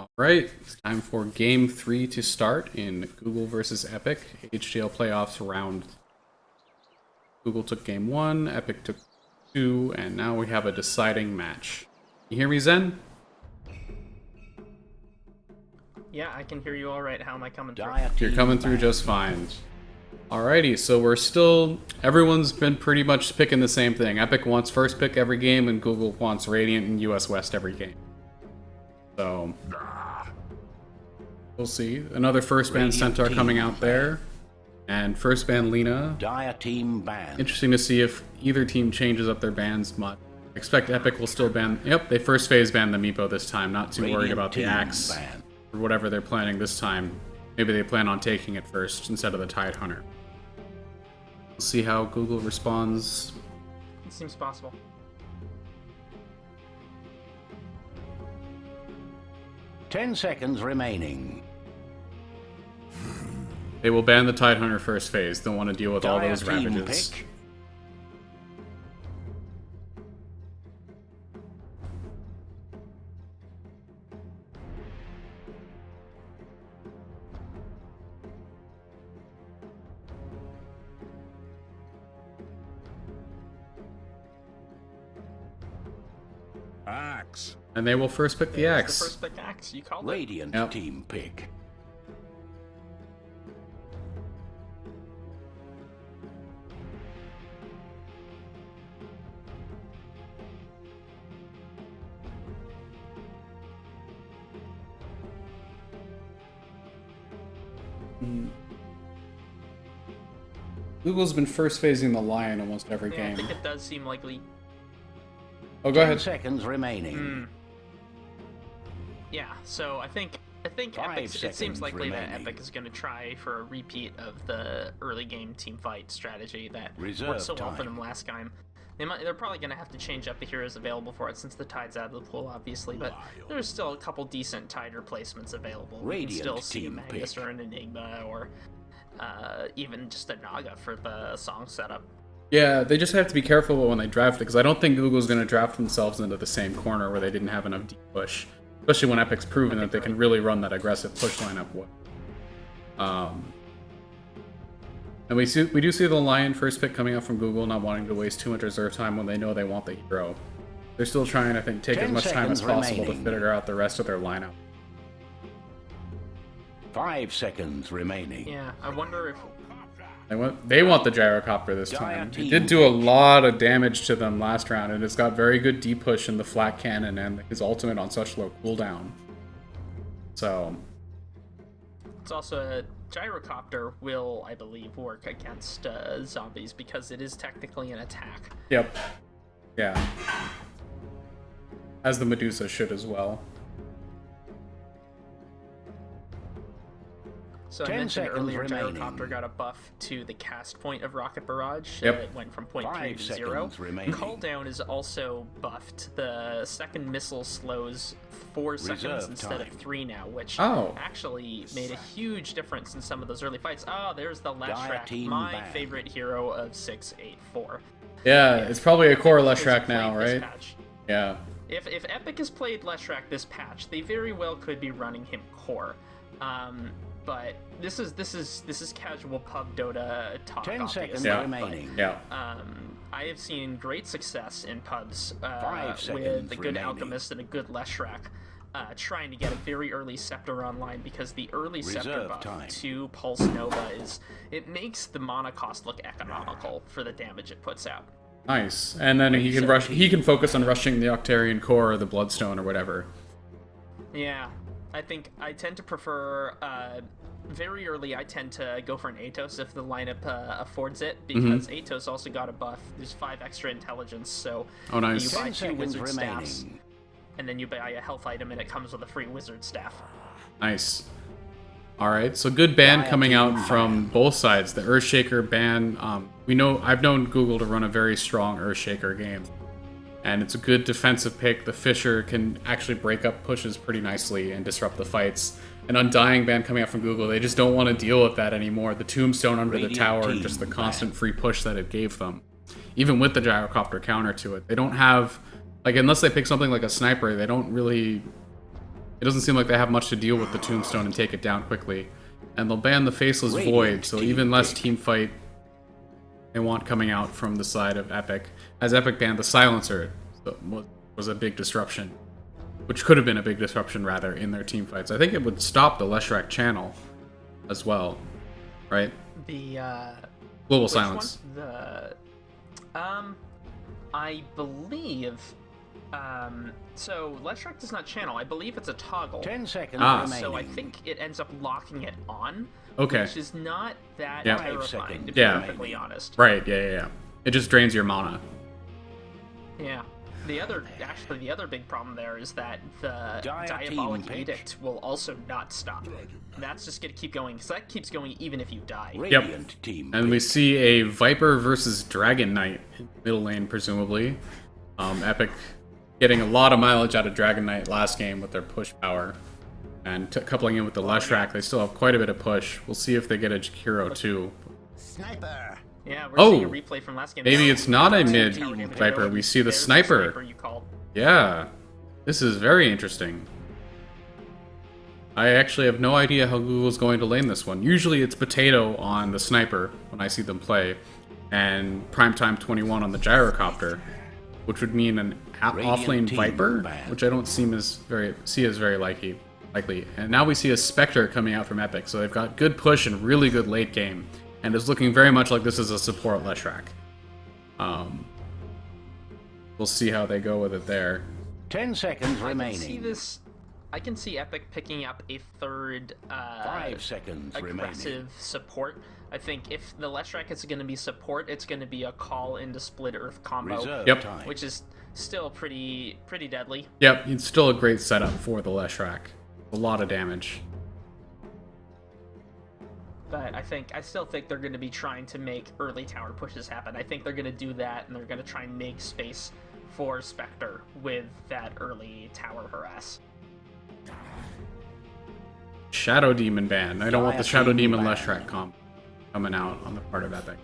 All right, it's time for Game 3 to start in Google versus Epic. AHGL playoffs round. Google took Game 1, Epic took 2, and now we have a deciding match. You hear me, Zen? Yeah, I can hear you all right. How am I coming through? You're coming through just fine. Alrighty, so we're still... Everyone's been pretty much picking the same thing. Epic wants first pick every game, and Google wants Radiant and US West every game. So... we'll see. Another first ban Centaur coming out there. And first ban Lena. Dire team ban. Interesting to see if either team changes up their bans much. Expect Epic will still ban... Yep, they first phase banned the Meepo this time. Not too worried about the Axe. Or whatever they're planning this time. Maybe they plan on taking it first instead of the Tide Hunter. We'll see how Google responds. It seems possible. Ten seconds remaining. They will ban the Tide Hunter first phase. Don't want to deal with all those ravages. Pick. Axe. And they will first pick the Axe. The first pick Axe, you called Radiant Yep. team pick. Google's been first phasing the Lion almost every Yeah, game. I think it does seem likely. Oh, go 10 ahead. seconds remaining. Yeah, so I think Epic, it seems seconds likely that remaining. Epic is going to try for a repeat of the early game team fight strategy that Reserve worked so well for time. them last time. They're probably going to have to change up the heroes available for it since the Tide's out of the pool, obviously, but there's still a couple decent Tide replacements available. We can Radiant still see a team Magus pick. or an Enigma or even just a Naga for the song setup. Yeah, they just have to be careful when they draft it, because I don't think Google's going to draft themselves into the same corner where they didn't have enough deep push. Especially when Epic's proven that they can really run that aggressive push lineup. And we do see the Lion first pick coming out from Google, not wanting to waste too much reserve time when they know they want the hero. They're still trying, I think, take as 10 much time as seconds possible remaining. to figure out the rest of their lineup. 5 seconds remaining. Yeah, I wonder if... They want the gyrocopter this time. It team did do a lot of damage to them last round, and it's got very good deep push in the flat cannon and his ultimate on such low cooldown. So, It's also a gyrocopter will, I believe, work against zombies because it is technically an attack. yep. Yeah. As the Medusa should as well. So I 10 mentioned seconds earlier, remaining. gyrocopter got a buff to the cast point of Rocket Barrage. Yep. It went from 0.3 5 to 0. seconds remaining. Cooldown is also buffed. The second missile slows 4 seconds Reserve instead of time. 3 now, which Oh. actually made a huge difference in some of those early fights. Oh, there's the Leshrac, team my ban. favorite hero of 684. Yeah, it's probably a core Epic has Leshrac now, played this right? patch. Yeah. If Epic has played Leshrac this patch, they very well could be running him core. But this is casual pub Dota talk. 10 seconds obviously, Yeah. remaining. Yeah. I have seen great success in pubs 5 with seconds a good remaining. Alchemist and a good Leshrac trying to get a very early Scepter online, because the early Scepter Reserve buff time. to Pulse Nova it makes the mana cost look economical for the damage it puts out. Nice. And then he can rush. He can focus on rushing the Octarian core or the Bloodstone or whatever. Yeah, I think I tend to prefer, very early I tend to go for an Atos if the lineup affords it, because Atos also got a buff. There's 5 extra intelligence, so Oh, nice. you buy 10 2 seconds wizard staffs, remaining. and then you buy a health item and it comes with a free wizard staff. Nice. Alright, so good ban Dire coming out team from both sides. The Earthshaker ban, I've known Google to run a very strong Earthshaker game. And it's a good defensive pick. The Fisher can actually break up pushes pretty nicely and disrupt the fights. An Undying ban coming out from Google, they just don't want to deal with that anymore. The Tombstone under the Radiant tower and team just the ban. constant free push that it gave them. Even with the Gyrocopter counter to it. They don't have, like, unless they pick something like a Sniper, they don't really It doesn't seem like they have much to deal with the Tombstone and take it down quickly. And they'll ban the Faceless Void, so even less team fight they want coming out from the side of Epic. As Epic banned the Silencer, so was a big disruption. Which could have been a big disruption, rather, in their team fights. I think it would stop the Leshrac channel as well, right? The, Global Silence. One? I believe... so Leshrac does not channel. I believe it's a toggle. 10 seconds remaining. So I think it ends up locking it on. Okay. Which is not that Yeah. terrifying, to be Yeah. perfectly honest. Right, yeah. It just drains your mana. Yeah. The other big problem there is that the Dire Diabolic team pick. Edict will also not stop. That's just gonna keep going, because that keeps going even if you die. Radiant team. And we see a Viper versus Dragon Knight in middle lane, presumably. Epic getting a lot of mileage out of Dragon Knight last game with their push power. And coupling in with the Leshrac, they still have quite a bit of push. We'll see if they get a Jakiro too. Sniper. Yeah, we're seeing a replay from last game. Maybe it's not a mid Tower damage. Viper. We see the There's sniper. you called. Yeah. This is very interesting. I actually have no idea how Google's going to lane this one. Usually it's Potato on the sniper when I see them play, and Primetime 21 on the gyrocopter, which would mean an offlane team Viper, banned. which I don't see as very likely. And now we see a Spectre coming out from Epic, so they've got good push and really good late game, and it's looking very much like this is a support Leshrac. We'll see how they go with it there. 10 seconds I remaining. can see Epic picking up a third 5 seconds aggressive remaining. support. I think if the Leshrac is going to be support, it's going to be a call into Split Earth combo, Reserve Yep. time. which is still pretty deadly. Yep, it's still a great setup for the Leshrac. A lot of damage. But I still think they're going to be trying to make early tower pushes happen. I think they're going to do that, and they're going to try and make space for Spectre with that early tower harass. Shadow Demon ban. I don't want the Shadow Demon Demon ban. Leshrac comp coming out on the part of Epic.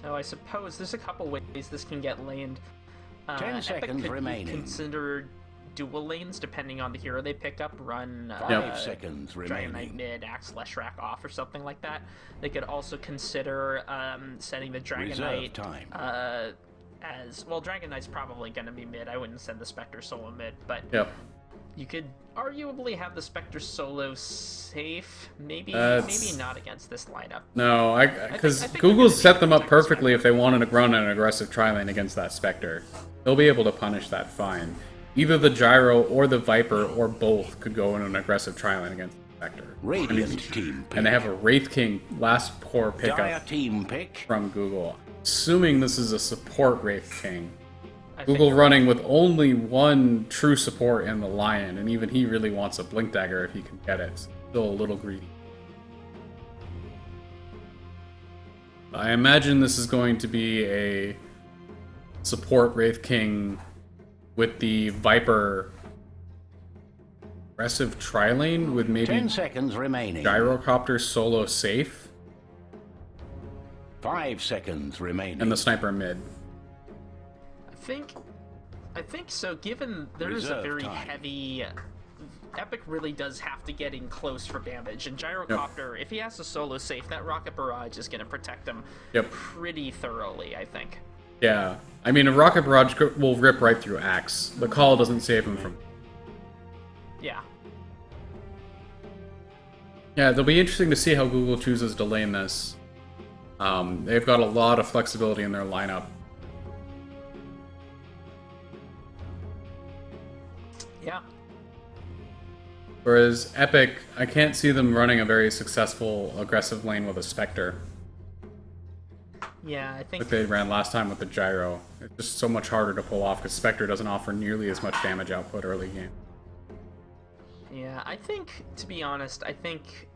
So I suppose there's a couple ways this can get laned. 10 Epic seconds could remaining. consider dual lanes depending on the hero they pick up. Run 5 seconds Dragon Knight remaining. mid, Axe Leshrac off, or something like that. They could also consider setting the Dragon Reserve Knight time. as well. Dragon Knight's probably going to be mid. I wouldn't send the Spectre solo mid, but Yep. you could arguably have the Spectre solo safe. Maybe That's- not against this lineup. No, because I think Google's they're gonna set them up protect perfectly if they wanted to run an aggressive tri-lane against that Spectre. They'll be able to punish that fine. Either the Gyro or the Viper or both could go in an aggressive tri-lane against the Spectre. Radiant team pick. And they have a Wraith King last poor Dire pickup team pick. from Google. Assuming this is a support Wraith King. I think Google running with only one true support in the Lion, and even he really wants a Blink Dagger if he can get it. Still a little greedy. I imagine this is going to be a support Wraith King with the Viper aggressive tri-lane with maybe 10 seconds remaining. Gyrocopter solo safe 5 seconds remaining. and the sniper mid. I think so. Given there's a Reserve very time. heavy, Epic really does have to get in close for damage. And Gyrocopter, if he has a solo safe, that Rocket Barrage is going to protect him Yep. pretty thoroughly, I think. Yeah. I mean, a Rocket Barrage will rip right through Axe. The call doesn't save him from... Yeah. Yeah, it'll be interesting to see how Google chooses to lane this. They've got a lot of flexibility in their lineup. Yeah. Whereas Epic, I can't see them running a very successful aggressive lane with a Spectre Yeah, I think like they ran last time with the Gyro. It's just so much harder to pull off because Spectre doesn't offer nearly as much damage output early game. Yeah, I think, to be honest, I think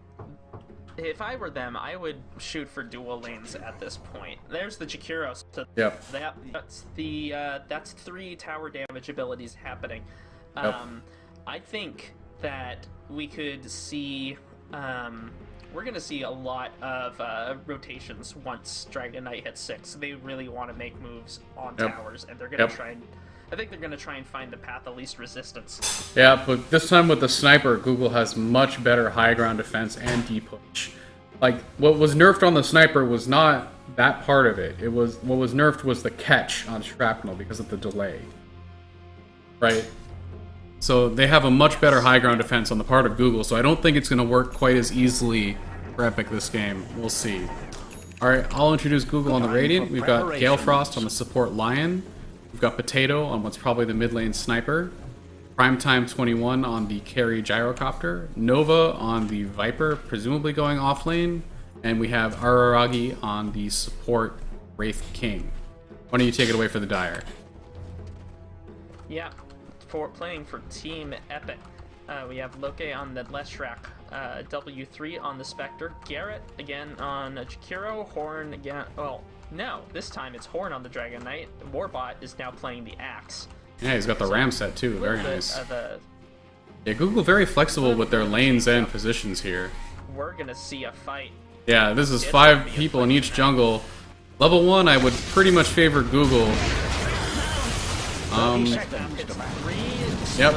if I were them, I would shoot for dual lanes at this point. There's the Jakiro, so Yep. that's 3 tower damage abilities happening. Yep. I think that we could see we're going to see a lot of rotations once Dragon Knight hits 6. They really want to make moves on towers, and they're going to try and... I think they're going to try and find the path of least resistance. Yeah, but this time with the sniper, Google has much better high ground defense and deep push. Like, what was nerfed on the sniper was not that part of it. What was nerfed was the catch on shrapnel because of the delay. Right? So they have a much better high ground defense on the part of Google, so I don't think it's going to work quite as easily for Epic this game. We'll see. Alright, I'll introduce Google on the Radiant. We've got Galefrost on the support Lion. We've got Potato on what's probably the mid lane Sniper. Primetime 21 on the carry Gyrocopter. Nova on the Viper, presumably going off lane. And we have Araragi on the support Wraith King. Why don't you take it away for the Dire? Yeah, playing for Team Epic. We have Loke on the Leshrac, W3 on the Spectre, Garrett again on Jakiro, Horn again. Well, no, this time it's Horn on the Dragon Knight. Warbot is now playing the Axe. Yeah, he's got the Ram set too. Very nice. Yeah, Google very flexible with their lanes and positions here. We're gonna see a fight. Yeah, this is 5 people in each jungle. Level 1, I would pretty much favor Google. Yep.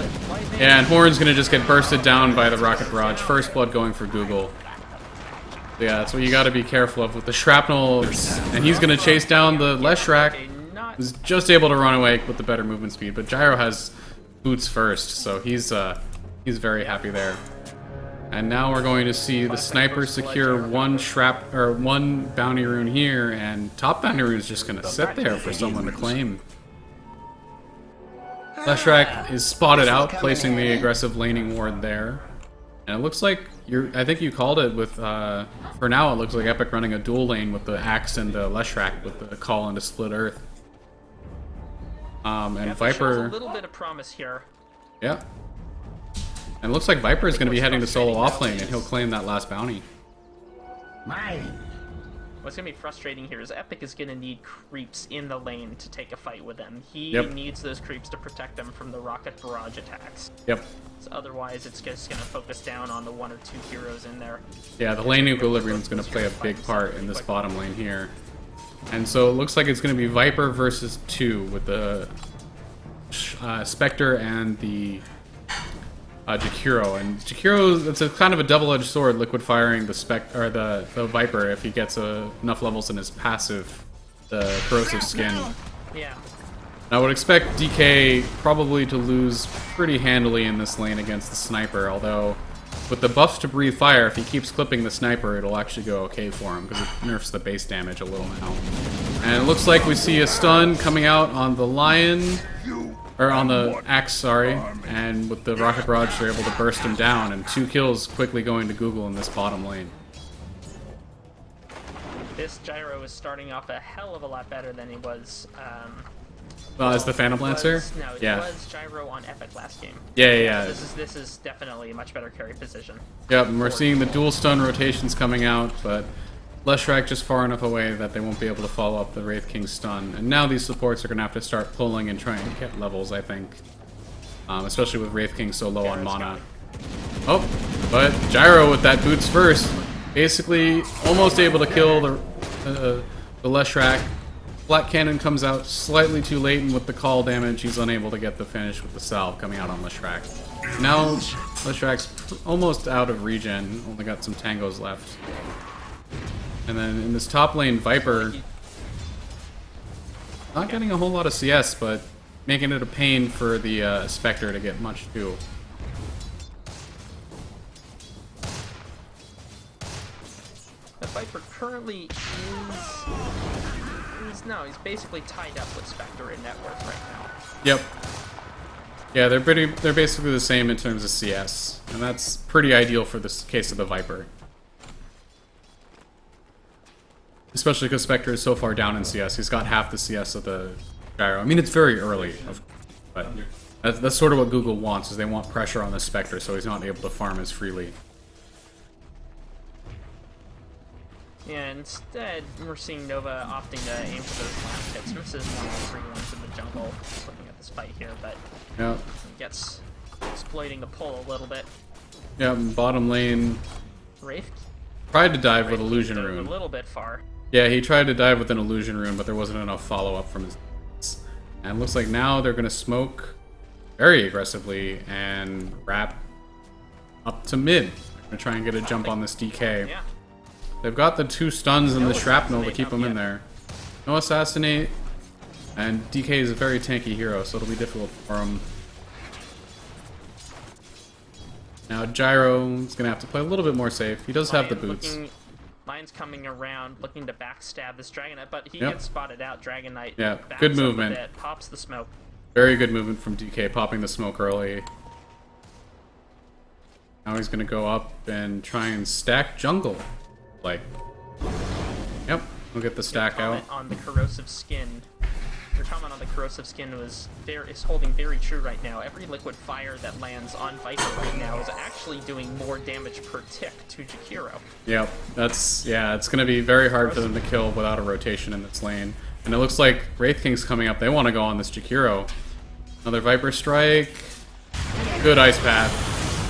Yeah, and Horn's gonna just get bursted down by the Rocket Barrage. First blood going for Google. Yeah, that's what you gotta be careful of with the shrapnel. And he's gonna chase down the Leshrac. He's just able to run away with the better movement speed, but Gyro has boots first, so he's very happy there. And now we're going to see the sniper secure one bounty rune here, and top bounty rune is just gonna sit there for someone to claim. Leshrac is spotted out, placing the aggressive laning ward there. And it looks like I think you called it with, for now it looks like Epic running a dual lane with the Axe and the Leshrac with the call into Split Earth. And Viper... a little bit of promise here. Yeah. And it looks like Viper is going to be heading to solo offlane, and he'll claim that last bounty. What's going to be frustrating here is Epic is going to need creeps in the lane to take a fight with them. He needs those creeps to protect them from the Rocket Barrage attacks. Yep. So otherwise, it's just going to focus down on the 1 or 2 heroes in there. Yeah, the lane equilibrium is going to play a big part in this bottom lane here. And so it looks like it's going to be Viper versus 2 with the Spectre and the Jakiro. And Jakiro, it's a kind of a double-edged sword, liquid firing the Viper if he gets enough levels in his passive, the corrosive skin. Yeah. I would expect DK probably to lose pretty handily in this lane against the sniper, although with the buffs to breathe fire, if he keeps clipping the sniper, it'll actually go okay for him, because it nerfs the base damage a little now. And it looks like we see a stun coming out on the Lion, or on the Axe, sorry, and with the Rocket Barrage, they're able to burst him down, and 2 kills quickly going to Google in this bottom lane. This Gyro is starting off a hell of a lot better than he was, as the Phantom Lancer? No, it was Gyro on Epic last game. Yeah. This is definitely a much better carry position. Yep, and we're seeing the dual stun rotations coming out, but Leshrac just far enough away that they won't be able to follow up the Wraith King's stun. And now these supports are going to have to start pulling and trying to get levels, I think. Especially with Wraith King so low on mana. Oh, but Gyro with that boots first. Basically almost able to kill the Leshrac. Black Cannon comes out slightly too late, and with the call damage, he's unable to get the finish with the salve coming out on Leshrac. Now, Leshrac's almost out of regen, only got some tangos left. And then in this top lane, Viper, not getting a whole lot of CS, but making it a pain for the Spectre to get much too. The Viper currently he's basically tied up with Spectre in net worth right now. Yep. Yeah, they're basically the same in terms of CS, and that's pretty ideal for this case of the Viper. Especially because Spectre is so far down in CS. He's got half the CS of the Gyro. I mean, it's very early, but that's sort of what Google wants, is they want pressure on the Spectre so he's not able to farm as freely. Yeah, instead, we're seeing Nova opting to aim for those last hits. Misses 1 of the 3 ones in the jungle, looking at this fight here, but yeah, he gets exploiting the pull a little bit. Yeah, bottom lane, Wraith tried to dive with Illusion a Rune. little bit far. Yeah, he tried to dive with an Illusion Rune, but there wasn't enough follow-up from his teammates. And it looks like now they're going to smoke very aggressively and wrap up to mid. They're going to try and get a jump on this DK. Yeah. They've got the 2 stuns and No the shrapnel to assassinate keep up them in yet. there. No assassinate. And DK is a very tanky hero, so it'll be difficult for him. Now Gyro is going to have to play a little bit more safe. He does have the boots. Lion's coming around, looking to backstab this Dragon Knight, but he Yep. gets spotted out. Dragon Knight Yeah, backs good up a movement. bit, pops the smoke. Very good movement from DK, popping the smoke early. Now he's going to go up and try and stack jungle. Like, yep, we'll get the stack out. Comment on the corrosive skin. Your comment on the corrosive skin is holding very true right now. Every liquid fire that lands on Viper right now is actually doing more damage per tick to Jakiro. Yep, it's going to be very hard for them to kill without a rotation in this lane. And it looks like Wraith King's coming up. They want to go on this Jakiro. Another Viper Strike. Good Ice Path.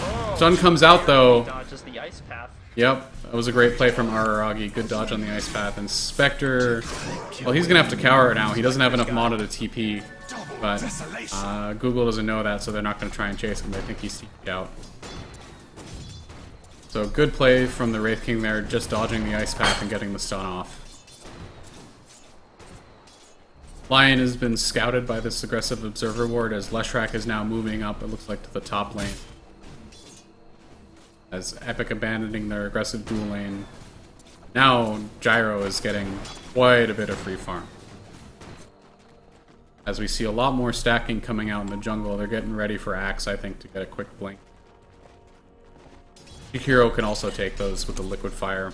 Oh, Sun comes out though. Dodges the ice path. Yep, that was a great play from Araragi. Good dodge on the Ice Path. And Spectre, well, he's going to have to cower it now. He doesn't have enough mana to TP. But Google doesn't know that, so they're not going to try and chase him. They think he's TP'd out. So good play from the Wraith King there, just dodging the Ice Path and getting the stun off. Lion has been scouted by this aggressive Observer Ward as Leshrac is now moving up, it looks like, to the top lane. As Epic abandoning their aggressive dual lane. Now Gyro is getting quite a bit of free farm. As we see a lot more stacking coming out in the jungle, they're getting ready for Axe, I think, to get a quick blink. Hero can also take those with the liquid fire.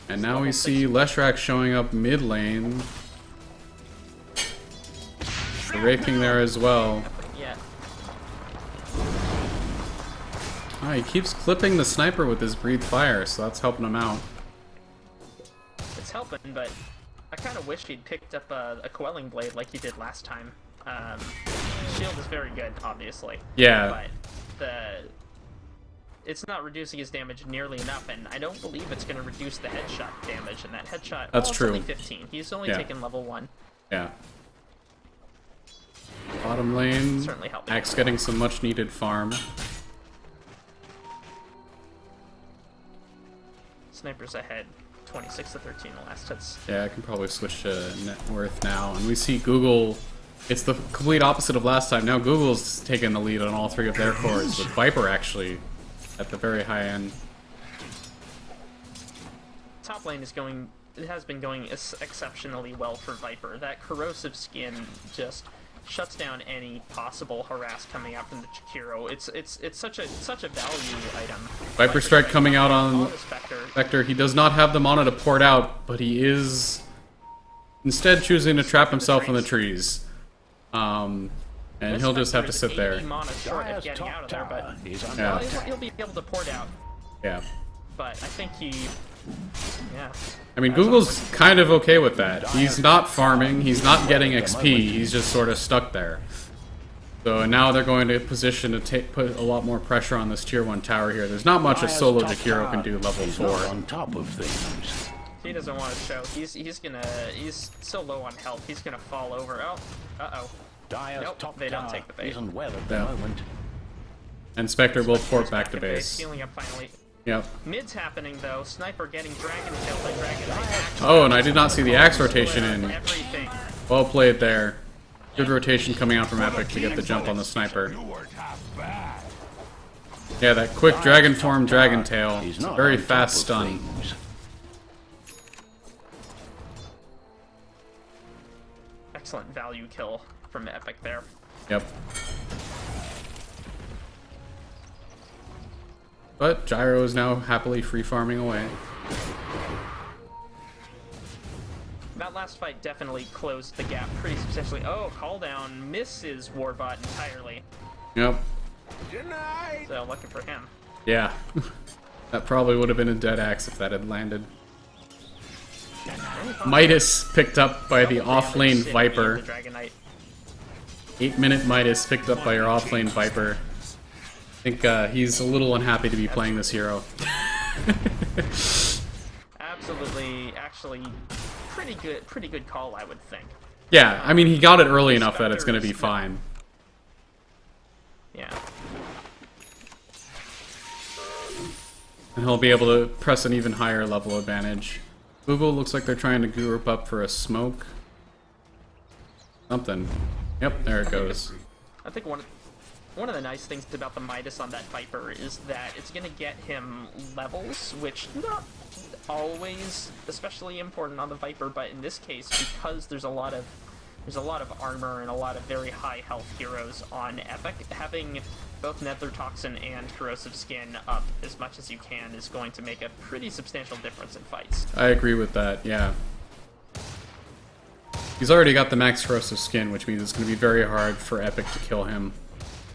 And now we see Leshrac showing up mid lane. The Wraith King there as well. Yeah. Ah, he keeps clipping the sniper with his breathe fire, so that's helping him out. It's helping, but I kind of wish he'd picked up a Quelling Blade like he did last time. Shield is very good, obviously. Yeah. But it's not reducing his damage nearly enough, and I don't believe it's going to reduce the headshot damage. And that headshot, That's it's true. only 15. He's only taken level 1. Yeah. Bottom lane, Certainly helping. Axe getting some much needed farm. Sniper's ahead, 26 to 13 the last hits. Yeah, I can probably switch to net worth now. And we see Google, it's the complete opposite of last time. Now Google's taking the lead on all 3 of their cores, with Viper actually at the very high end. Top lane is going, it has been going exceptionally well for Viper. That corrosive skin just shuts down any possible harass coming out from the Jakiro. It's such a value item. Viper Strike coming out on the Spectre. Spectre. He does not have the mana to pour it out, but he is instead choosing to trap himself in the trees. And he'll just have to sit there. 80 mana short of getting out of there, but Yeah. he'll be able to pour it out. Yeah. But I think he, yeah. I mean, Google's kind of okay with that. He's not farming, he's not getting XP, he's just sort of stuck there. So now they're going to position to put a lot more pressure on this tier 1 tower here. There's not much a solo Jakiro can do level 4. On top of things. He doesn't want to show. He's so low on health. He's gonna fall over. Oh, uh-oh. Dire's Nope, top they don't tower take the bait. isn't well at the Yeah. moment. And Spectre will port back to base. Healing up finally. Yep. Mid's happening though. Sniper getting dragon killed by Dragon Knight. Oh, and I did not see the axe rotation in. Everything. Well played there. Good rotation coming out from Epic to get the jump on the sniper. Yeah, that quick dragon form dragon tail. He's It's a not very on top fast of stun. things. Excellent value kill from Epic there. Yep. But Gyro is now happily free farming away. That last fight definitely closed the gap pretty substantially. Oh, call down misses Warbot entirely. Yep. So lucky for him. Yeah. That probably would have been a dead axe if that had landed. Midas picked up by the off-lane Damage in Viper. the Dragon Knight. 8-minute Midas picked up by your off-lane Viper. I think he's a little unhappy to be playing this hero. Absolutely, actually, pretty good call, I would think. Yeah, I mean, he got it early enough that it's going to be fine. Yeah. And he'll be able to press an even higher level advantage. Google looks like they're trying to group up for a smoke. Something. Yep, there it goes. I think one of the nice things about the Midas on that Viper is that it's going to get him levels, which not always especially important on the Viper, but in this case, because there's a lot of armor and a lot of very high health heroes on Epic, having both Nether Toxin and Corrosive Skin up as much as you can is going to make a pretty substantial difference in fights. I agree with that, yeah. He's already got the max Corrosive Skin, which means it's going to be very hard for Epic to kill him.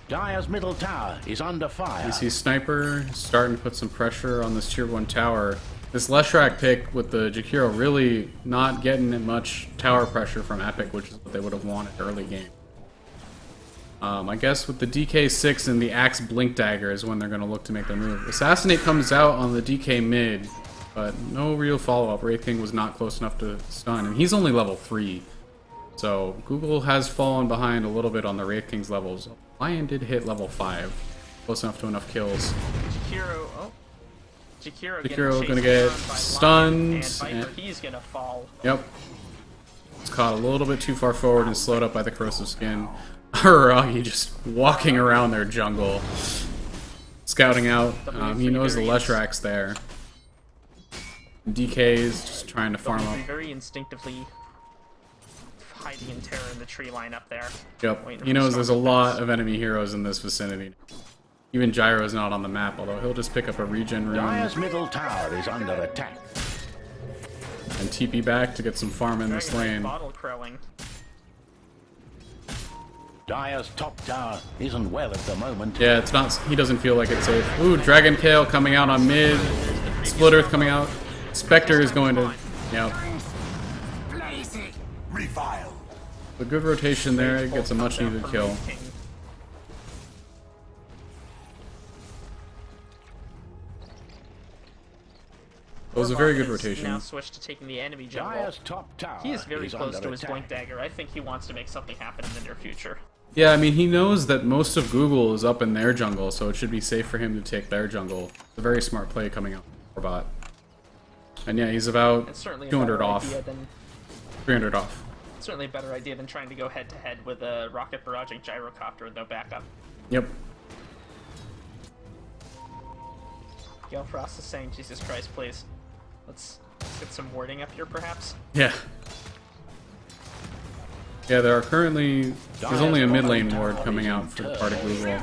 Dire's middle tower is under fire. You see Sniper starting to put some pressure on this tier 1 tower. This Leshrac pick with the Jakiro really not getting much tower pressure from Epic, which is what they would have wanted early game. I guess with the DK6 and the Axe Blink Dagger is when they're going to look to make their move. Assassinate comes out on the DK mid, but no real follow-up. Wraith King was not close enough to stun, and he's only level 3. So Google has fallen behind a little bit on the Wraith King's levels. Lion did hit level 5, close enough to enough kills. Jakiro gonna get stunned. And Viper, he's gonna fall. Yep. It's caught a little bit too far forward and slowed up by the Corrosive Skin. Aragi just walking around their jungle, scouting out. He knows the Leshrac's there. DK is just trying to farm up. Very instinctively hiding in terror in the tree line up there. Yep. He knows there's a lot of enemy heroes in this vicinity. Even Gyro's not on the map, although he'll just pick up a regen rune Dire's middle tower is under attack. and TP back to get some farm in this lane. Bottle crowing. Dire's top tower isn't well at the moment. Yeah, it's not. He doesn't feel like it's safe. Ooh, Dragon Kale coming out on mid. Split Earth coming out. Spectre is going to. Yep. A good rotation there. It gets a much needed kill. It was a very good rotation. Now switched to taking the enemy jungle. Dire's top tower He is very close to his attack. Blink Dagger. I think he wants to make something happen in the near future. Yeah, I mean, he knows that most of Google is up in their jungle, so it should be safe for him to take their jungle. It's a very smart play coming out from bot. And yeah, he's about It's certainly 200 a off. 300 off. Certainly a better idea than trying to go head to head with a rocket barraging gyrocopter with no backup. Yep. Gale Frost is saying, Jesus Christ, please. Let's get some wording up here, perhaps. Yeah. Yeah, there are currently... There's only a mid lane ward coming out for the part of Google.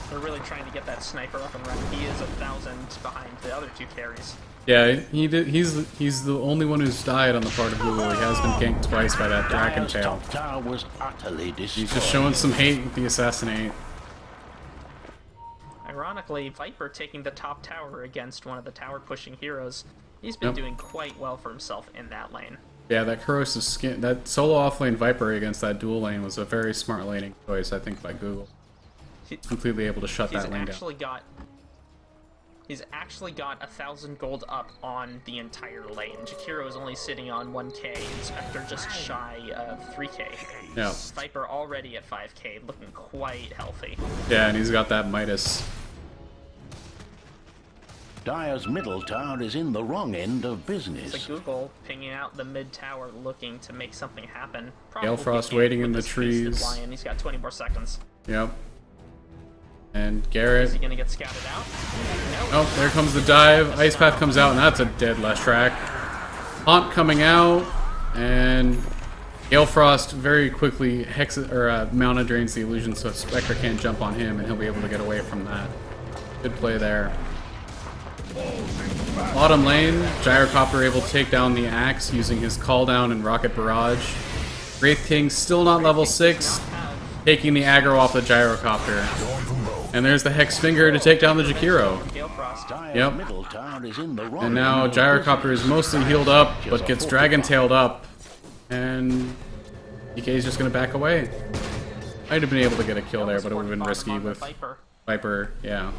They're really trying to get that sniper up and running. He is 1,000 behind the other two carries. Yeah, he's the only one who's died on the part of Google. He has been ganked twice by that Dragon Dire's Tail. top tower was utterly destroyed. He's just showing some hate with the Assassinate. Ironically, Viper taking the top tower against one of the tower pushing heroes. He's been doing quite well for himself in that lane. Yeah, that Corrosive Skin, that solo offlane Viper against that dual lane was a very smart laning choice, I think, by Google. Completely able to shut that lane down. He's actually got 1,000 gold up on the entire lane. Jakiro is only sitting on 1k, and Spectre just shy of 3k. Yeah. Viper already at 5k, looking quite healthy. Yeah, and he's got that Midas. Dire's middle tower is in the wrong end of business. It's like Google pinging out the mid tower, looking to make something happen. Gale Frost waiting in the trees. Lion. He's got 20 more seconds. Yep. And Garrett. Is he gonna get scouted out? No. Oh, there comes the dive. Ice Path comes out, and that's a dead Leshrac. Haunt coming out, and Gale Frost very quickly Mana drains the illusion, so Spectre can't jump on him, and he'll be able to get away from that. Good play there. Bottom lane, Gyrocopter able to take down the Axe using his call down and Rocket Barrage. Wraith King still not level 6, taking the aggro off the Gyrocopter. And there's the Hex Finger to take down the Jakiro. Gale Frost. Dire's Yep. middle tower is in the wrong And now end of Gyrocopter is mostly healed up, Just but a gets 40. Dragon-tailed up. And DK is just going to back away. Might have been able to get a kill there, but it would have been risky with Viper. Yeah.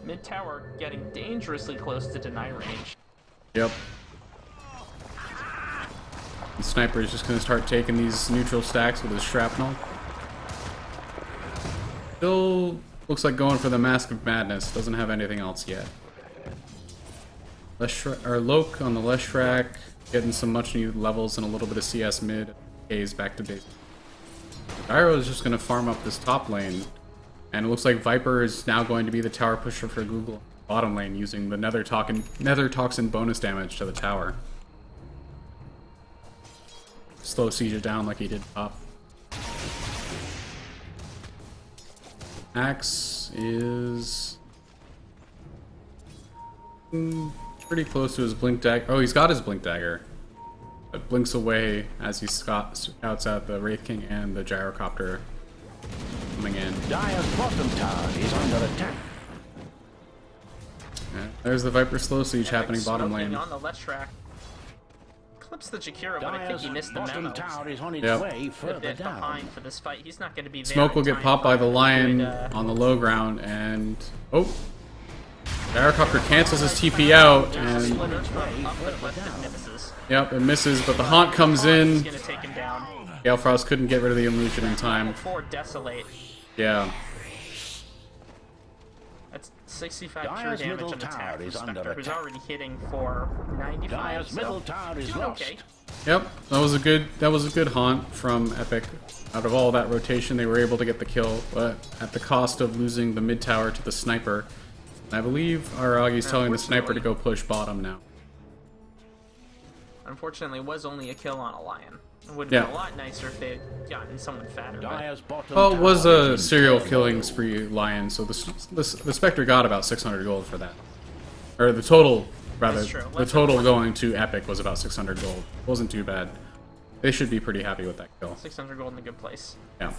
Mid tower getting dangerously close to deny range. Yep. The Sniper is just going to start taking these neutral stacks with his shrapnel. Still looks like going for the Mask of Madness. Doesn't have anything else yet. Loke on the Leshrac, getting some much needed levels and a little bit of CS mid. K's back to base. Gyro is just going to farm up this top lane. And it looks like Viper is now going to be the tower pusher for Google bottom lane, using the Nether Toxin bonus damage to the tower. Slow siege it down like he did top. Axe is pretty close to his blink dagger. Oh, he's got his blink dagger. But blinks away as he scouts out the Wraith King and the Gyrocopter coming in. Dire's bottom tower is under attack. Yeah, there's the Viper slow siege happening bottom lane. On the Leshrac. Clips the Jakiro, but I think he missed the bottom memo. tower is on its Yep. way A further bit down. behind for this fight. He's not going to be there. Smoke will in get time popped by the to lion avoid, on the low ground, and oh, Gyrocopter cancels his TP out, there's a and slitter from up, but left it misses. yep, it misses. But the Haunt comes He's in. going to take him down. Gale Frost couldn't get rid of the illusion in time. 4 Desolate. Yeah, That's 65 pure Dire's damage middle on the tower tower is under Spectre, who's attack. already hitting for 95. Dire's So middle tower is doing lost. okay. yep, that was a good Haunt from Epic. Out of all that rotation, they were able to get the kill, but at the cost of losing the mid tower to the Sniper. I believe Aragi's telling the Sniper to go push bottom now. Unfortunately, it was only a kill on a lion. It would have Yeah. been a lot nicer if they had gotten someone fatter. But Dire's bottom Well, it was tower a is in serial turmoil. killing spree lion, so the Spectre got about 600 gold for that. Or the total, rather, That's true. the Let's total going to Epic was about 600 gold. Wasn't too bad. They should be pretty happy with that kill. 600 gold in a good place. Yeah.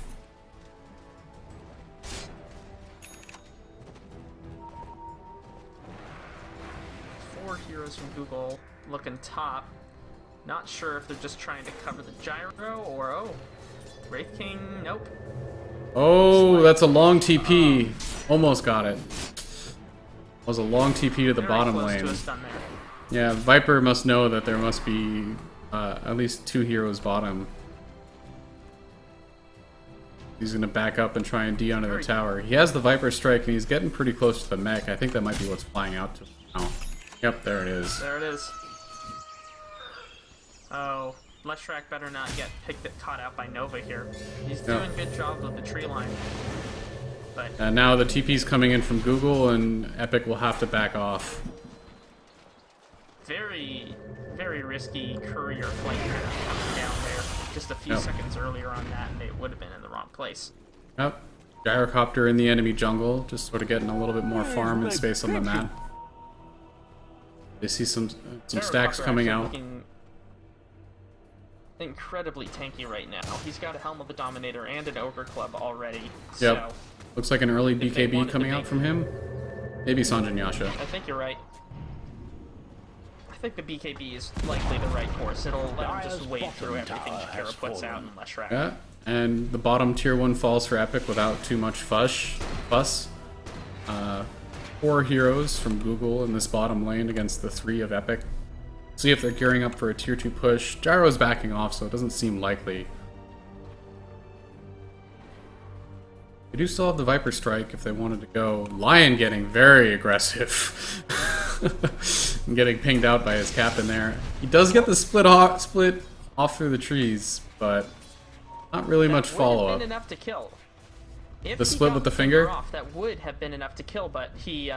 Four heroes from Google looking top. Not sure if they're just trying to cover the gyro or Wraith King. Nope. Oh, that's a long TP. Almost got it. Was a long TP to the Very bottom close lane. to a stun there. Yeah, Viper must know that there must be at least 2 heroes bottom. He's gonna back up and try and D onto the tower. He has the Viper strike and he's getting pretty close to the mech. I think that might be what's flying out to him now. Yep, there it is. There it is. Oh, Leshrac better not get caught out by Nova here. He's doing good job with the tree line. But And now the TP's coming in from Google and Epic will have to back off. very, very risky courier flank coming down there. Just a few Yep. seconds earlier on that, and they would have been in the wrong place. Yep. Gyrocopter in the enemy jungle, just sort of getting a little bit more farm and space on the map. They see some stacks Gyrocopter coming actually out. looking incredibly tanky right now. He's got a Helm of the Dominator and an Ogre Club already. Yep. So Looks like an early they BKB wanted to coming out make- from him. Maybe Sanjin Yasha. I think you're right. I think the BKB is likely the right course. It'll let him just Dire's wade through bottom everything tower Jakiro has puts out fallen. in Leshrac. Yeah. And the bottom tier 1 falls for Epic without too much fuss. 4 heroes from Google in this bottom lane against the 3 of Epic. See if they're gearing up for a tier 2 push. Gyro's backing off, so it doesn't seem likely. They do still have the Viper Strike if they wanted to go. Lion getting very aggressive. And getting pinged out by his captain there. He does get the split off through the trees, but not really much That would have follow-up. been enough to kill. If The he split got with the finger? off, that would have been enough to kill, but he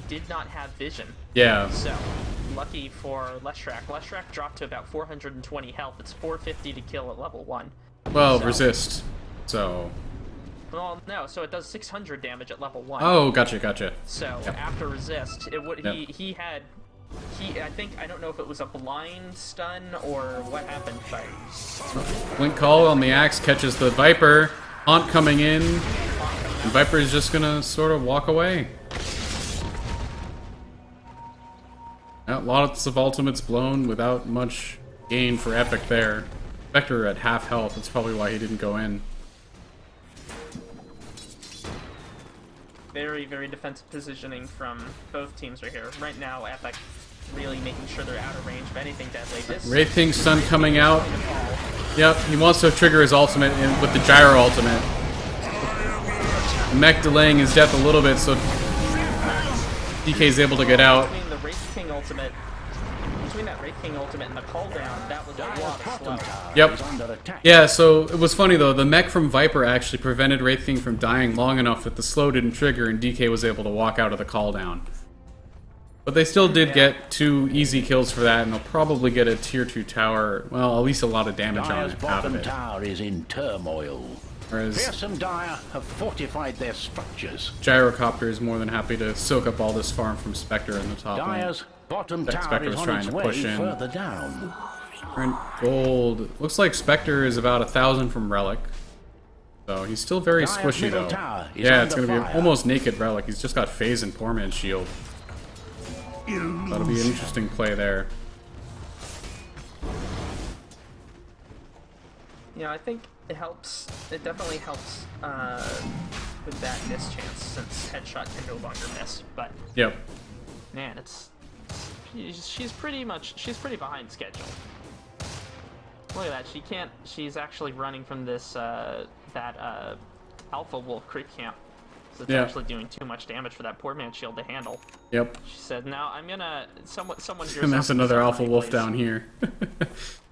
did not have vision. Yeah. So, lucky for Leshrac. Leshrac dropped to about 420 health. It's 450 to kill at level 1. Well, So- resist. So. Well, no, so it does 600 damage at level 1. Oh, gotcha. So, Yep. after resist, it would Yep. I don't know if it was a blind stun or what happened, but Blink call on the axe catches the Viper. Haunt coming in. And Viper is just gonna sort of walk away. Yeah, lots of ultimates blown without much gain for Epic there. Spectre at half health, that's probably why he didn't go in. Very, very defensive positioning from both teams right here. Right now, Epic really making sure they're out of range of anything deadly. Wraith King's stun coming out. Yep, he wants to trigger his ultimate with the gyro ultimate. Mech delaying his death a little bit, so DK's able to get out. Between the Wraith King ultimate, between that Wraith King ultimate and the call down, that was a lot of slow. Yep. Yeah, so it was funny though, the mech from Viper actually prevented Wraith King from dying long enough that the slow didn't trigger and DK was able to walk out of the call down. But they still did get 2 easy kills for that, and they'll probably get a tier 2 tower, well, at least a lot of damage on it out of it. Tower is in turmoil. Whereas Fearsome Dire have fortified their structures. Gyrocopter is more than happy to soak up all this farm from Spectre in the top lane. Dire's bottom That tower Spectre is was on trying its to way push in. further down. Current gold. Looks like Spectre is about 1,000 from Relic. So he's still very Dire's squishy middle though. tower is Yeah, it's under going to be fire. almost naked Relic. He's just got Phase and Poor Man's Shield. That'll be an interesting play there. Yeah, I think it helps. It definitely helps with that miss chance, since headshot can no longer miss. But Yep. man, she's pretty behind schedule. Look at that. She's actually running from this Alpha Wolf creep camp. So it's actually doing too much damage for that Poor Man's Shield to handle. Yep. She said, "Now I'm gonna someone here." And that's another Alpha Wolf down here.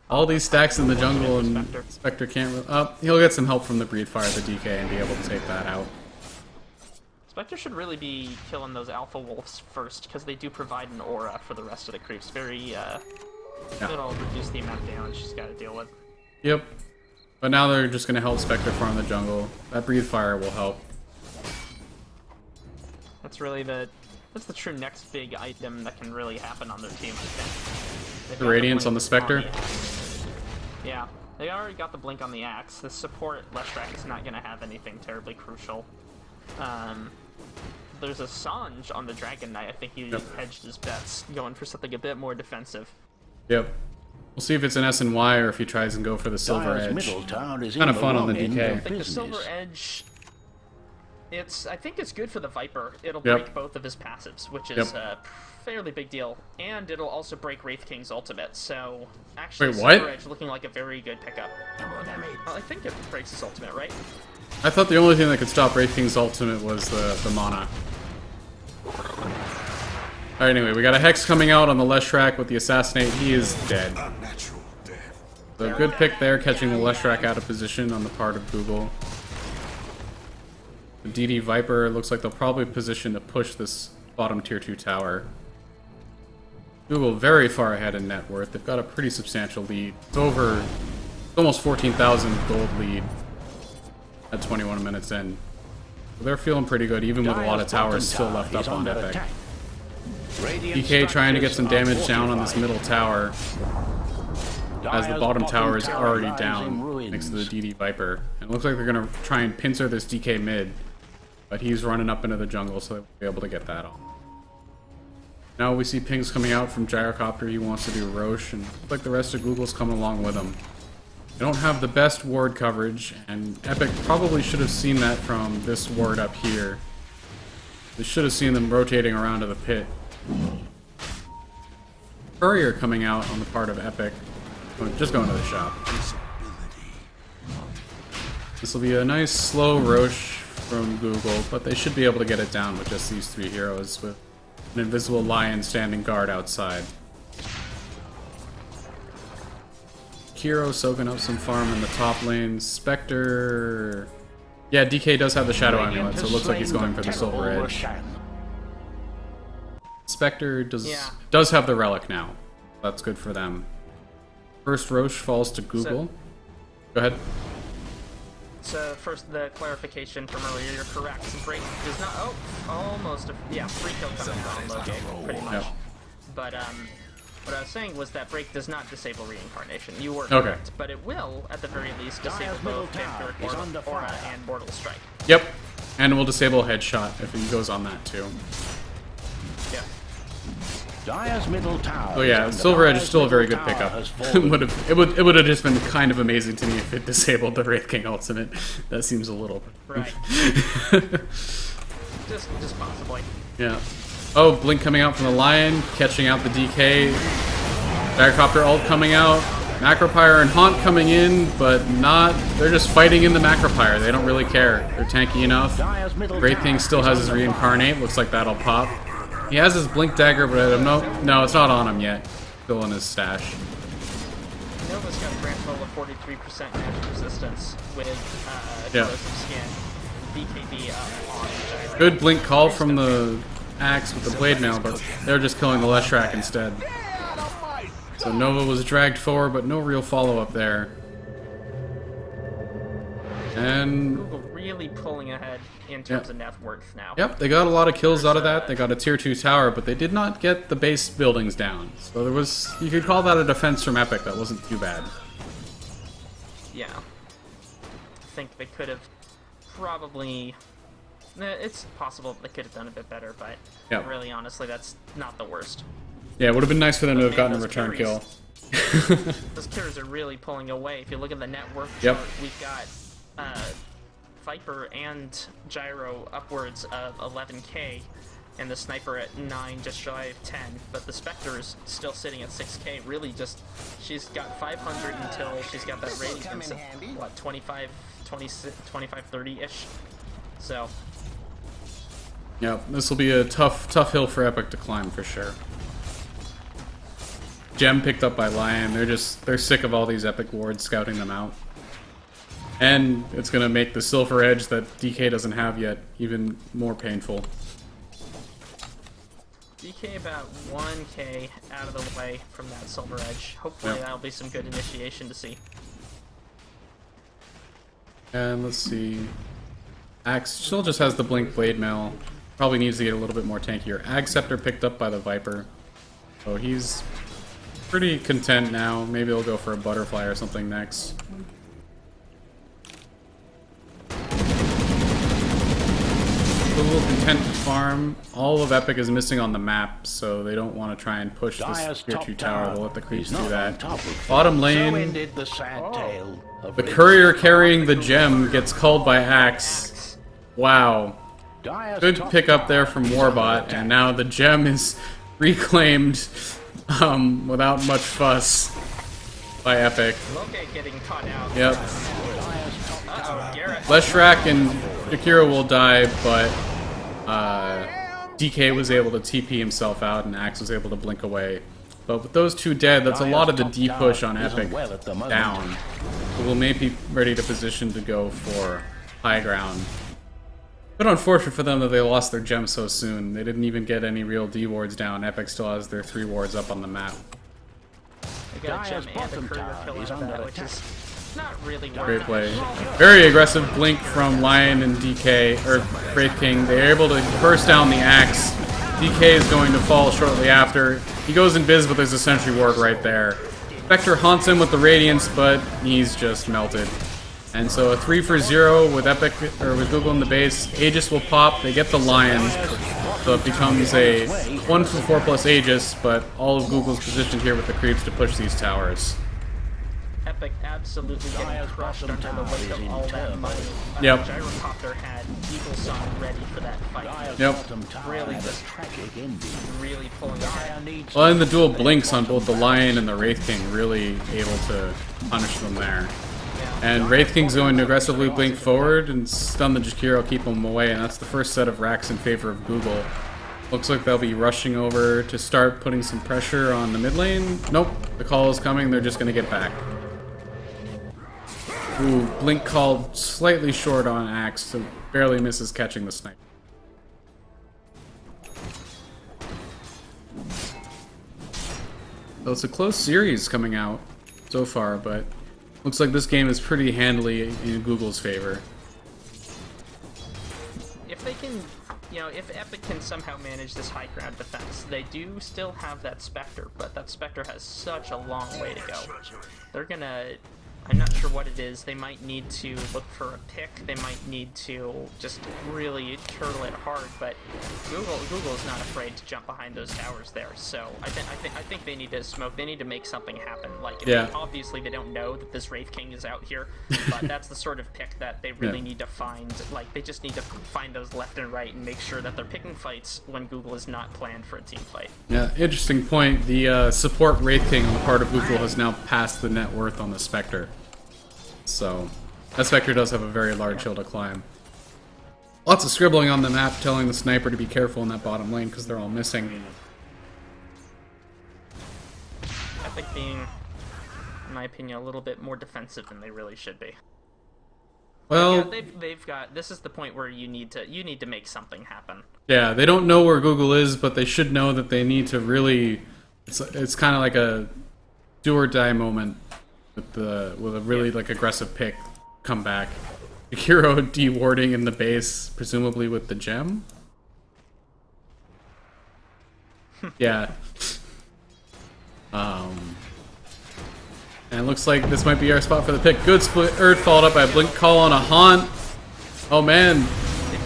All these stacks in the jungle and Spectre can't... he'll get some help from the Breed Fire, the DK, and be able to take that out. Spectre should really be killing those Alpha Wolves first, because they do provide an aura for the rest of the creeps. It'll reduce the amount of damage she's got to deal with. Yep. But now they're just going to help Spectre farm the jungle. That Breed Fire will help. That's the true next big item that can really happen on their team, I think. They've The got Radiance blink on the Spectre? Yeah, they already got the blink on the axe. The support Leshrac is not going to have anything terribly crucial. There's a Sange on the Dragon Knight. I think he hedged his bets, going for something a bit more defensive. Yep. We'll see if it's an SNY or if he tries and go for the Silver Dire's Edge. middle tower is Kind in of fun on the wrong end DK. of I think the business. Silver Edge, I think it's good for the Viper. It'll break both of his passives, which is a fairly big deal. And it'll also break Wraith King's ultimate, so actually Wait, what? Silver Edge looking like a very good pickup. I think it breaks his ultimate, right? I thought the only thing that could stop Wraith King's ultimate was the mana. Alright, anyway, we got a Hex coming out on the Leshrac with the Assassinate. He is dead. So good pick there, catching the Leshrac out of position on the part of Google. The DD Viper looks like they'll probably position to push this bottom tier 2 tower. Google very far ahead in net worth. They've got a pretty substantial lead. It's almost 14,000 gold lead at 21 minutes in. So they're feeling pretty good, even with a lot of towers still left up on Epic. DK trying to get some damage down on this middle tower, as the bottom tower is already down next to the DD Viper. And it looks like they're going to try and pincer this DK mid, but he's running up into the jungle, so they'll be able to get that on. Now we see pings coming out from Gyrocopter. He wants to do Roche, and looks like the rest of Google's coming along with him. They don't have the best ward coverage, and Epic probably should have seen that from this ward up here. They should have seen them rotating around to the pit. Courier coming out on the part of Epic. Just going to the shop. This will be a nice slow Roche from Google, but they should be able to get it down with just these 3 heroes with an invisible lion standing guard outside. Kiro soaking up some farm in the top lane. Spectre... Yeah, DK does have the Shadow Amulet, so it looks like he's going for the Silver Edge. Spectre does have the Relic now. That's good for them. First Roche falls to Google. Go ahead. So first, the clarification from earlier, you're correct. Break does not... Oh, almost. Free kill coming from Logan, pretty much. Yep. But what I was saying was that Break does not disable Reincarnation. You were Okay. correct. But it will, at the very least, disable both Vampiric Aura and Mortal Strike. Yep. And we'll disable headshot if he goes on that too. Yeah. Dire's middle tower. Oh yeah, Silver Edge is still a very good pickup. it would have just been kind of amazing to me if it disabled the Wraith King ultimate. That seems a little Right. just possibly. Yeah. Oh, Blink coming out from the Lion, catching out the DK. Gyrocopter ult coming out. Macropyre and Haunt coming in, but not. They're just fighting in the Macropyre. They don't really care. They're tanky enough. Wraith King still has his Reincarnate. Looks like that'll pop. He has his Blink Dagger, but I don't know. No, it's not on him yet. Still in his stash. Nova's got a grand total of 43% magic resistance with corrosive skin. BKB on Gyro. Good Blink call from the Axe with the Blade Mail, but they're just killing the Leshrac instead. So Nova was dragged forward, but no real follow-up there. And Google really pulling ahead in terms of net worth now. yep, they got a lot of kills out of that. They got a tier 2 tower, but they did not get the base buildings down. So there was, you could call that a defense from Epic. That wasn't too bad. Yeah. I think they could have probably... It's possible they could have done a bit better, but Yep. really, honestly, that's not the worst. Yeah, it would have been nice for them to have Man, gotten a those return carries. kill. Those carries are really pulling away. If you look at the net worth Yep. chart, we've got Viper and Gyro upwards of 11k, and the Sniper at 9, just shy of 10. But the Spectre is still sitting at 6k. Really, just she's got 500 until she's got that rating of what 25, 26, 25, 30-ish. So Yep, this will be a tough hill for Epic to climb for sure. Gem picked up by Lion. They're sick of all these Epic wards scouting them out. And it's gonna make the Silver Edge that DK doesn't have yet even more painful. DK about 1k out of the way from that Silver Edge. Hopefully Yep. that'll be some good initiation to see. And let's see. Axe still just has the Blink Blade Mail. Probably needs to get a little bit more tankier. Ag Scepter picked up by the Viper. So he's pretty content now. Maybe he'll go for a Butterfly or something next. A little content to farm. All of Epic is missing on the map, so they don't want to try and push this tier 2 tower. They'll let the creeps do that. Bottom lane, the courier carrying the gem gets called by Axe. Wow. Good pick up there from Warbot, and now the gem is reclaimed without much fuss by Epic. Loke getting caught out. Yep. Uh-oh, Garrett. Leshrac and Jakiro will die, but DK was able to TP himself out, and Axe was able to blink away. But with those two dead, that's a lot of the D push on Epic down. So we'll maybe be ready to position to go for high ground. But unfortunate for them that they lost their gem so soon. They didn't even get any real D wards down. Epic still has their 3 wards up on the map. They got a gem and a courier kill out of that, which is not really worth Great it. play. Very aggressive blink from Lion and DK, or Wraith King. They're able to burst down the Axe. DK is going to fall shortly after. He goes invis, but there's a Sentry Ward right there. Spectre haunts him with the Radiance, but he's just melted. And so a 3 for 0 with Epic, or with Google in the base. Aegis will pop, they get the Lion. So it becomes a 1 for 4 plus Aegis, but all of Google's positioned here with the creeps to push these towers. Epic absolutely getting crushed under the weight of all that money. Yep. Gyrocopter had Eagle Song ready for that fight. Yep. Really just really pulling ahead. Well, and the dual blinks on both the Lion and the Wraith King really able to punish them there. And Wraith King's going to aggressively blink forward and stun the Jakiro, keep him away, and that's the first set of racks in favor of Google. Looks like they'll be rushing over to start putting some pressure on the mid lane. Nope, the call is coming, they're just going to get back. Ooh, blink called slightly short on Axe, so barely misses catching the sniper. So it's a close series coming out so far, but looks like this game is pretty handily in Google's favor. If they can, you know, if Epic can somehow manage this high ground defense, they do still have that Spectre, but that Spectre has such a long way to go. They're gonna I'm not sure what it is. They might need to look for a pick. They might need to just really turtle it hard. But Google is not afraid to jump behind those towers there. So I think they need to smoke. They need to make something happen. Like, obviously they don't know that this Wraith King is out here, but that's the sort of pick that they really need to find. Like, they just need to find those left and right and make sure that they're picking fights when Google is not planned for a team fight. Yeah, interesting point. The support Wraith King on the part of Google has now passed the net worth on the Spectre. So, that Spectre does have a very large hill to climb. Lots of scribbling on the map telling the sniper to be careful in that bottom lane because they're all missing. Epic being, in my opinion, a little bit more defensive than they really should be. Well, yeah, they've got. This is the point where you need to make something happen. Yeah, they don't know where Google is, but they should know that they need to really. It's kind of like a do or die moment with a really like aggressive pick come back. Hero de-warding in the base, presumably with the gem. Yeah. And it looks like this might be our spot for the pick. Good split. Erd followed up by a blink call on a haunt. Oh man.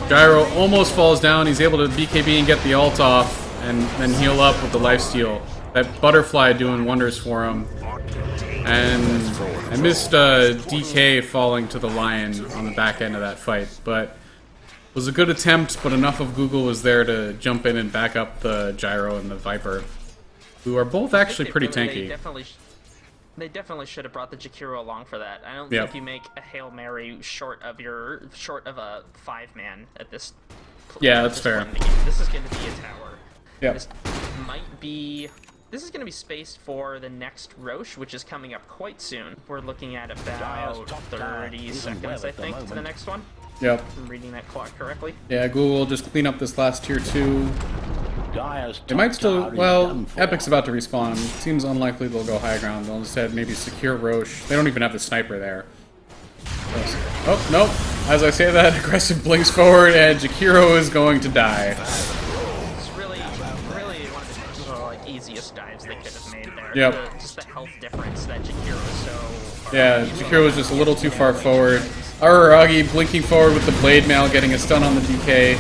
Gyro almost falls down. He's able to BKB and get the ult off and then heal up with the lifesteal. That butterfly doing wonders for him. And I missed DK falling to the lion on the back end of that fight. But it was a good attempt, but enough of Google was there to jump in and back up the Gyro and the Viper, who are both actually pretty tanky. They definitely should have brought the Jakiro along for that. I don't think you make a Hail Mary short of a 5-man at this. Yeah, that's fair. This is going to be a tower. Yeah. This is going to be spaced for the next Roche, which is coming up quite soon. We're looking at about 30 seconds, I think, to the next one. Yep. If I'm reading that clock correctly. Yeah, Google will just clean up this last tier 2. They might still, well, Epic's about to respawn. Seems unlikely they'll go high ground. They'll instead maybe secure Roche. They don't even have the sniper there. Oh, nope. As I say that, aggressive blinks forward, and Jakiro is going to die. It's really one of the like easiest dives they could have made there. Yep. Just the health difference that Jakiro is so... Yeah, Jakiro was just a little too far forward. Araragi blinking forward with the blade mail, getting a stun on the DK.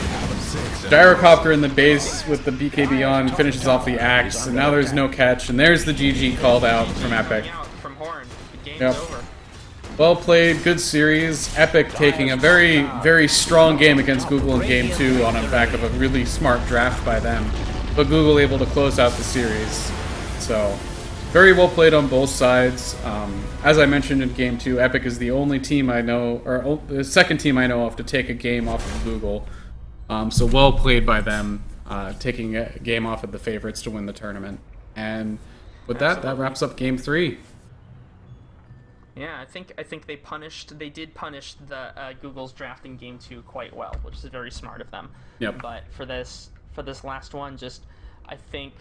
Gyrocopter in the base with the BKB on, finishes off the axe, and now there's no catch, and there's the GG called out from Epic. From Horn. The game's Yep. over. Well played, good series. Epic taking a very, very strong game against Google in Game 2 on the back of a really smart draft by them. But Google able to close out the series. So, very well played on both sides. As I mentioned in Game 2, Epic is the only team I know, or the second team I know of to take a game off of Google. So well played by them, taking a game off of the favorites to win the tournament. And with that wraps up Game 3. Yeah, I think they did punish the Google's draft in Game 2 quite well, which is very smart of them. Yep. But for this last one, I think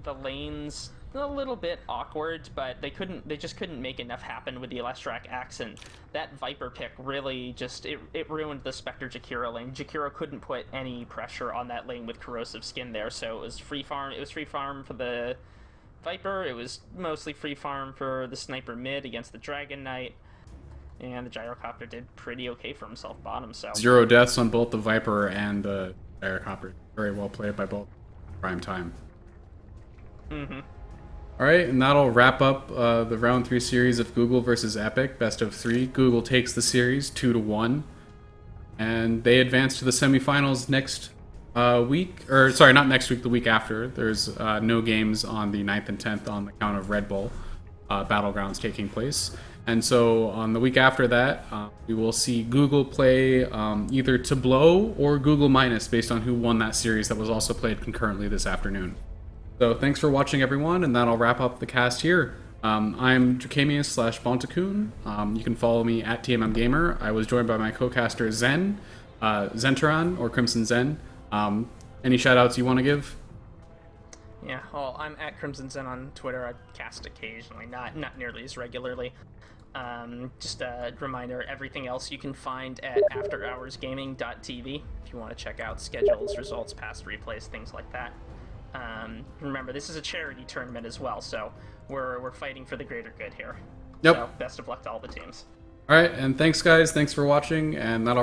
the lanes a little bit awkward, but they just couldn't make enough happen with the Elestrak axe, and that Viper pick really just it ruined the Spectre Jakiro lane. Jakiro couldn't put any pressure on that lane with corrosive skin there, so it was free farm for the Viper, it was mostly free farm for the sniper mid against the Dragon Knight, and the Gyrocopter did pretty okay for himself bottom, so 0 deaths on both the Viper and the Gyrocopter. Very well played by both. Prime time. Mm-hmm. Alright, and that'll wrap up the round 3 series of Google versus Epic, best of 3. Google takes the series 2-1, and they advance to the semifinals next week, or sorry, not next week, the week after. There's no games on the 9th and 10th on the count of Red Bull Battlegrounds taking place. And so on the week after that, we will see Google play either Tableau or Google Minus based on who won that series that was also played concurrently this afternoon. So thanks for watching, everyone, and that'll wrap up the cast here. I'm Dracamius/Bontacoon. You can follow me at TMMGamer. I was joined by my co-caster Zen, Zenteron, or Crimson Zen. Any shout-outs you want to give? Yeah, well, I'm at Crimson Zen on Twitter. I cast occasionally, not nearly as regularly. Just a reminder, everything else you can find at afterhoursgaming.tv if you want to check out schedules, results, past replays, things like that. Remember, this is a charity tournament as well, so we're fighting for the greater good here. Yep. So best of luck to all the teams. All right, and thanks, guys. Thanks for watching, and that'll wrap